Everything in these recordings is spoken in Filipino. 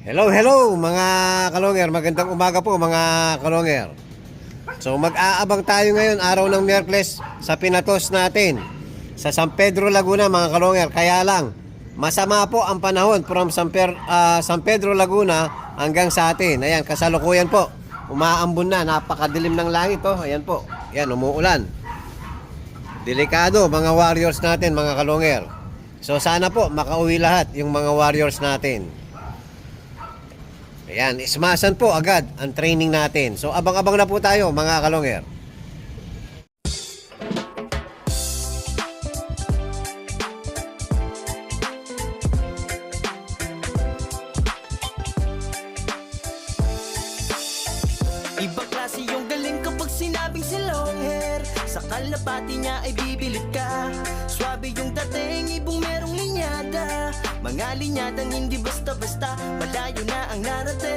Hello, hello mga kalonger. Magandang umaga po mga kalonger. So mag-aabang tayo ngayon araw ng Miyerkules sa pinatos natin sa San Pedro Laguna mga kalonger. Kaya lang masama po ang panahon from San Pedro Laguna hanggang sa atin. Ayan, kasalukuyan po. Umaambon na, napakadilim ng langit oh. Ayan po. Ayan, umuulan. Delikado mga warriors natin mga kalonger. So sana po makauwi lahat yung mga warriors natin. Ayan, ismasan po agad ang training natin. So abang-abang na po tayo mga kalonger. Ibang klase yung galing kapag sinabing si long hair. Sa kalapati niya ay bibilib ka. Swabe yung dating, ibong merong linyada. Mga linyadang hindi basta-basta, malayo na ang narating.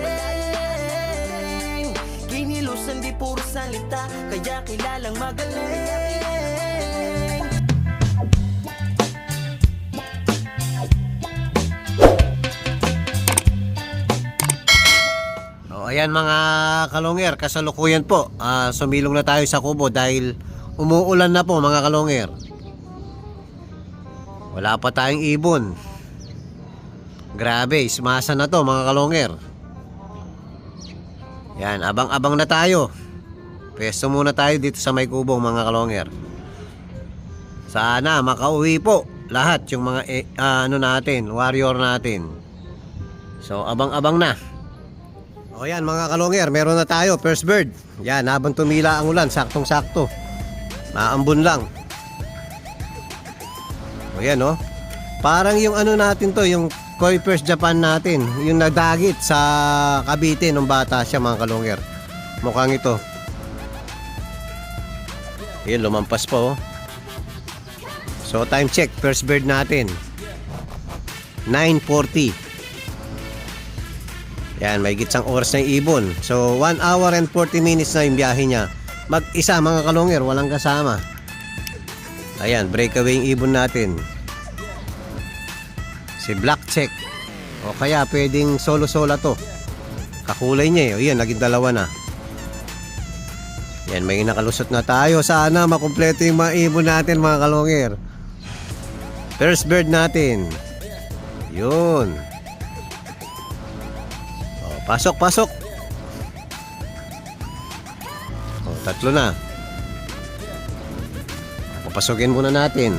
Kinilusan di puro salita, kaya kilalang magaling. Ayan mga kalonger, kasalukuyan po sumilong na tayo sa kubo dahil umuulan na po mga kalonger. Wala pa tayong ibon. Grabe, ismasa na to mga kalonger. Yan, abang-abang na tayo. Pwesto muna tayo dito sa may kubo mga kalonger. Sana makauwi po lahat yung mga natin, warrior natin. So abang-abang na. O yan mga kalonger, meron na tayo, first bird. Yan, habang tumila ang ulan, saktong-sakto. Maambon lang. O yan o. Parang yung natin to, yung Koi First Japan natin. Yung nadagit sa Cavite nung bata siya mga kalonger. Mukhang ito. Yan, lumampas po. So time check, first bird natin. 9:40. Yan, may gitsang oras na ibon. So 1 hour and 40 minutes na yung biyahe niya. Mag-isa mga kalonger, walang kasama. Ayan, breakaway yung ibon natin. Si Black Check. O kaya pwedeng solo-solo to. Kakulay niya eh. O yan, naging dalawa na. Yan, may nakalusot na tayo. Sana makumpleto yung mga ibon natin mga kalonger. First bird natin. Yun. Pasok, pasok. O, tatlo na. Papasukin muna natin.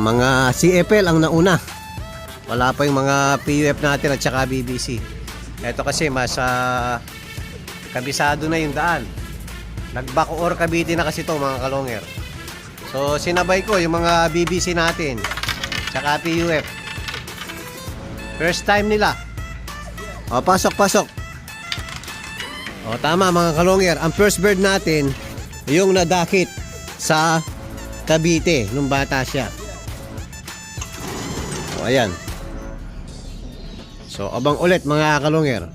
Mga CFL ang nauna. Wala pa yung mga PUF natin at saka BBC. Ito kasi mas kabisado na yung daan. Nag-Bacoor Cavite na kasi to mga kalonger. So sinabay ko yung mga BBC natin saka PUF. First time nila. O, pasok, pasok. O, tama mga kalonger. Ang first bird natin, yung nadakit sa Cavite nung bata siya. O, ayan. So, abang ulit mga kalonger.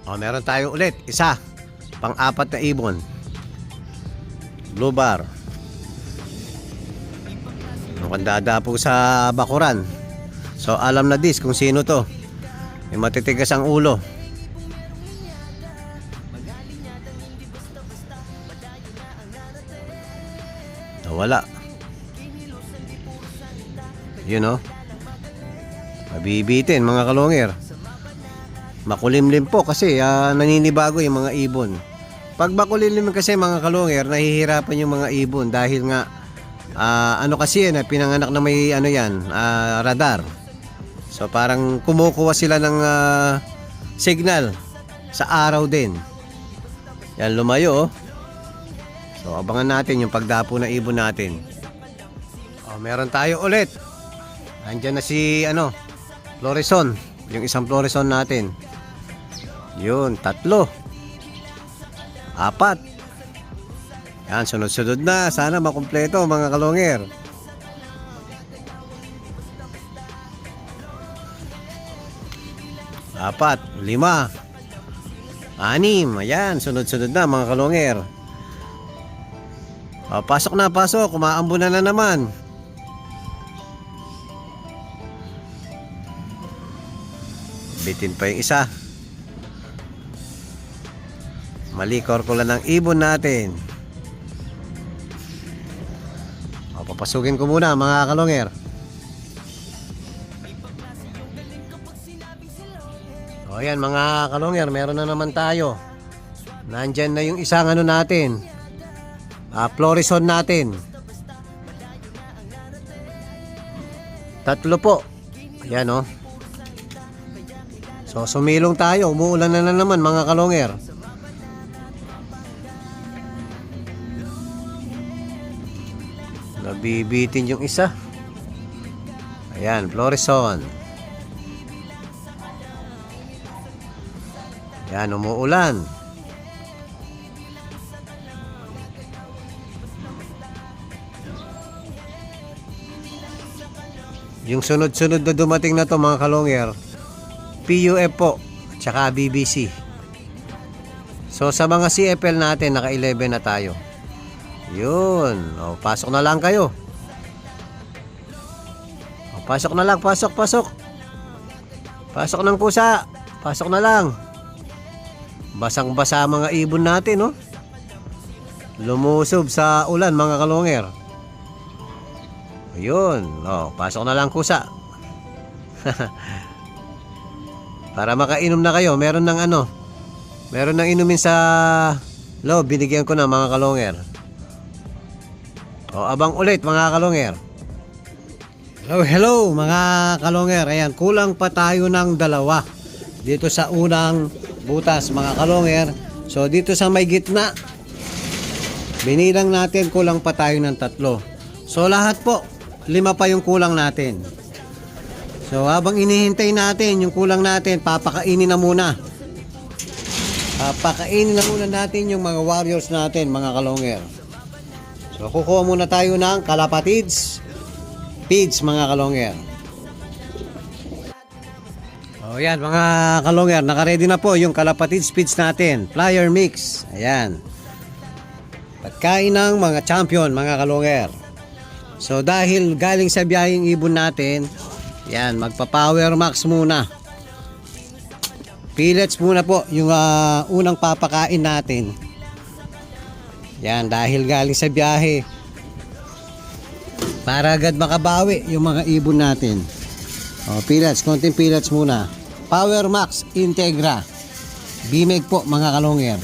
O, meron tayong ulit. Isa. Pang-apat na ibon. Blue bar. Mukhang dadapo sa bakuran. So, alam na dis kung sino to. May matitigas ang ulo. Nawala. Yun o. Mabibitin mga kalonger. Makulimlim po kasi naninibago yung mga ibon. Pag makulimlim kasi mga kalonger, nahihirapan yung mga ibon dahil nga kasi yan, pinanganak na may radar. So parang kumukuha sila ng signal sa araw din. Yan, lumayo oh. So abangan natin yung pagdapo na ibon natin. Oh, meron tayo ulit. Andiyan na si Florison, yung isang Florison natin. Yun, 3. 4. Yan, sunod-sunod na. Sana makumpleto mga kalonger. 4, 5, 6. Ayan, sunod-sunod na mga kalonger. Pasok na, pasok. Kumaambunan na naman. Bitin pa yung isa. Malikor ko lang ng ibon natin. O, papasukin ko muna mga kalonger. O yan mga kalonger, meron na naman tayo. Nandyan na yung isang ano natin, Florison natin. 3 po. Ayan o. So sumilong tayo, umuulan na naman mga kalonger. Nabibitin yung isa. Ayan, Florison. Ayan, umuulan. Yung sunod-sunod na dumating na to mga kalonger, PUF po, tsaka BBC. So sa mga CFL natin, naka 11 na tayo. Yun. O, pasok na lang kayo. O, pasok na lang, pasok. Pasok ng pusa. Pasok na lang. Basang-basa mga ibon natin, no? Lumusob sa ulan mga kalonger. Ayun. O, pasok na lang kusa. Para makainom na kayo. Meron ng inumin sa loob. Binigyan ko na mga kalonger. O, abang ulit mga kalonger. Hello mga kalonger. Ayan, kulang pa tayo ng 2 dito sa unang butas mga kalonger. So dito sa may gitna, binilang natin kulang pa tayo ng 3. So lahat po 5 pa yung kulang natin. So habang inihintay natin yung kulang natin, papakainin na muna. Papakainin na muna natin yung mga warriors natin mga kalonger. So kukuha muna tayo ng kalapatids feeds mga kalonger. O yan mga kalonger, nakaredy na po yung kalapatids feeds natin. Flyer mix. Ayan. Pagkain ng mga champion mga kalonger. So dahil galing sa biyaheng ibon natin, yan, magpa-power max muna. Pellets muna po yung unang papakain natin. Yan, dahil galing sa biyahe, para agad makabawi yung mga ibon natin. O, pellets, konting pellets muna. Power Max Integra Bimeg po mga kalonger.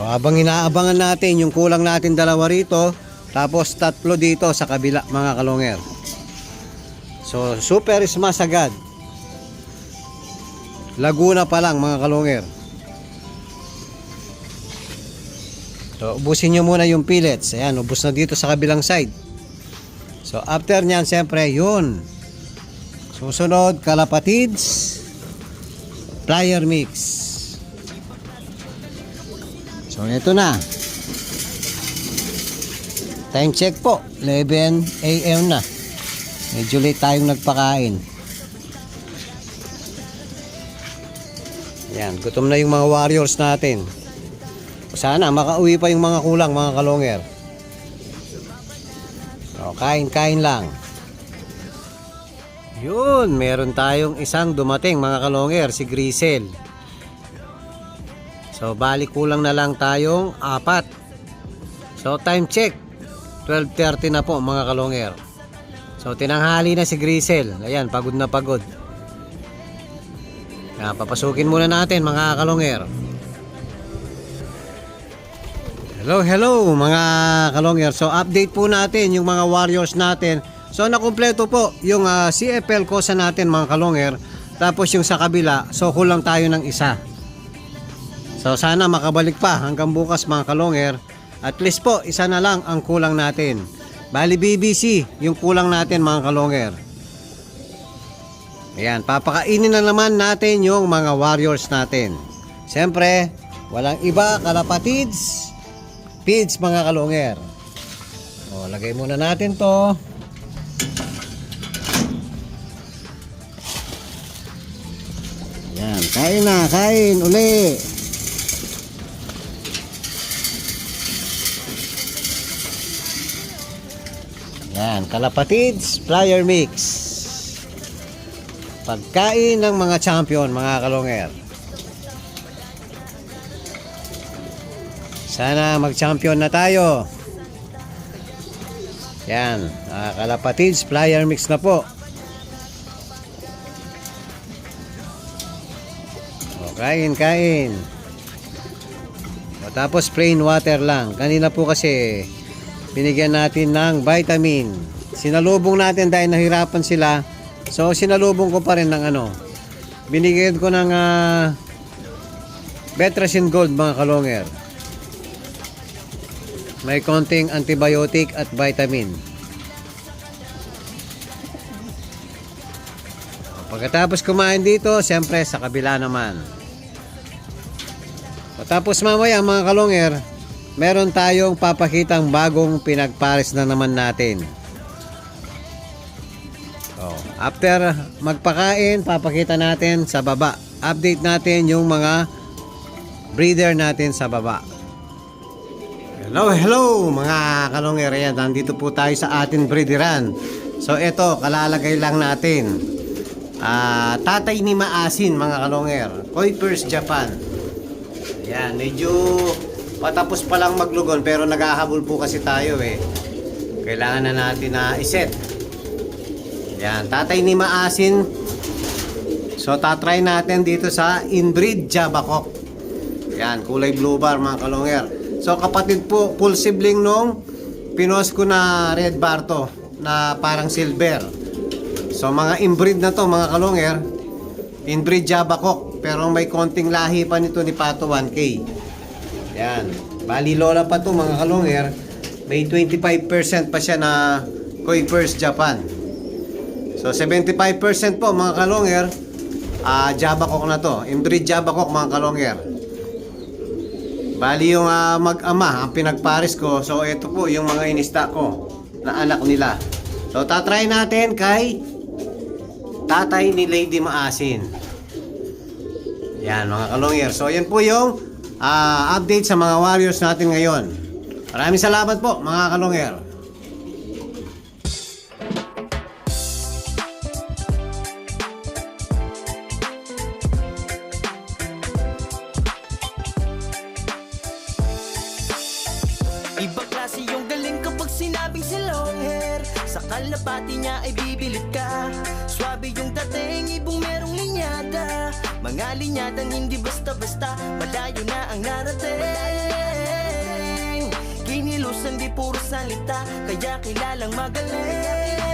O, habang inaabangan natin yung kulang natin 2 rito, tapos 3 dito sa kabila mga kalonger. So super smash agad. Laguna pa lang mga kalonger. So ubusin nyo muna yung pellets. Ayan, ubus na dito sa kabilang side. So after nyan, siyempre yun, susunod kalapatids flyer mix. So ito na, time check po, 11 AM na. Medyo late tayong nagpakain. Ayan, gutom na yung mga warriors natin. Sana makauwi pa yung mga kulang mga kalonger. So, kain lang. Yun, meron tayong isang dumating mga kalonger, si Grisel. So balik kulang na lang tayong 4. So time check, 12:30 na po mga kalonger. So tinanghali na si Grisel. Ayan, pagod na pagod. Papasukin muna natin mga kalonger. Hello mga kalonger. So update po natin yung mga warriors natin. So nakumpleto po yung CFL kosa natin mga kalonger. Tapos yung sa kabila, so kulang tayo ng isa. So sana makabalik pa hanggang bukas mga kalonger. At least po isa na lang ang kulang natin. Bali BBC yung kulang natin mga kalonger. Ayan, papakainin na naman natin yung mga warriors natin. Siyempre, walang iba, kalapatids feeds mga kalonger. O, lagay muna natin to. Ayan, kain na, kain uli. Ayan, kalapatids flyer mix. Pagkain ng mga champion, mga kalonger. Sana mag-champion na tayo. Yan, kalapatids, flyer mix na po. O, kain. O, tapos plain water lang. Kanina po kasi binigyan natin ng vitamin. Sinalubong natin dahil nahirapan sila. So sinalubong ko pa rin ng binigyan ko ng Betrasin Gold, mga kalonger. May konting antibiotic at vitamin. Pagkatapos kumain dito, siyempre sa kabila naman. Tapos mamaya, mga kalonger, meron tayong papakitang bagong pinagpares na naman natin. After magpakain, papakita natin sa baba. Update natin yung mga breeder natin sa baba. Hello mga kalonger. Ayan, nandito po tayo sa ating breederan. So ito, kalalagay lang natin. Tatay ni Maasin, mga kalonger. Kuipers Japan. Ayan, medyo patapos pa lang maglugon pero naghahabol po kasi tayo Kailangan na natin na iset. Yan, tatay ni Maasin. So tatry natin dito sa inbreed Jabakok. Yan, kulay blue bar, mga kalonger. So kapatid po, full sibling nung pinos ko na red bar to, na parang silver. So mga inbreed na to, mga kalonger. Inbreed Jabakok, pero may konting lahi pa nito ni Pato 1K. Yan, bali lola pa to, mga kalonger. May 25% pa siya na Kuipers Japan. So 75% po, mga kalonger, Jabakok na to. Inbreed Jabakok, mga kalonger. Bali yung mag-ama ang pinagpares ko. So ito po yung mga inista ko na anak nila. So tatry natin kay tatay ni Lady Maasin. Yan, mga kalonger. So yan po yung update sa mga warriors natin ngayon. Maraming salamat po, mga kalonger. Ibang klase yung galing kapag sinabing si long hair. Sa kalapati niya ay bibilip ka. Swabe yung dating, ibong merong linyada. Mga linyadang hindi basta-basta, malayo na ang narating. Kinilusan di puro salita, kaya kilalang magaling.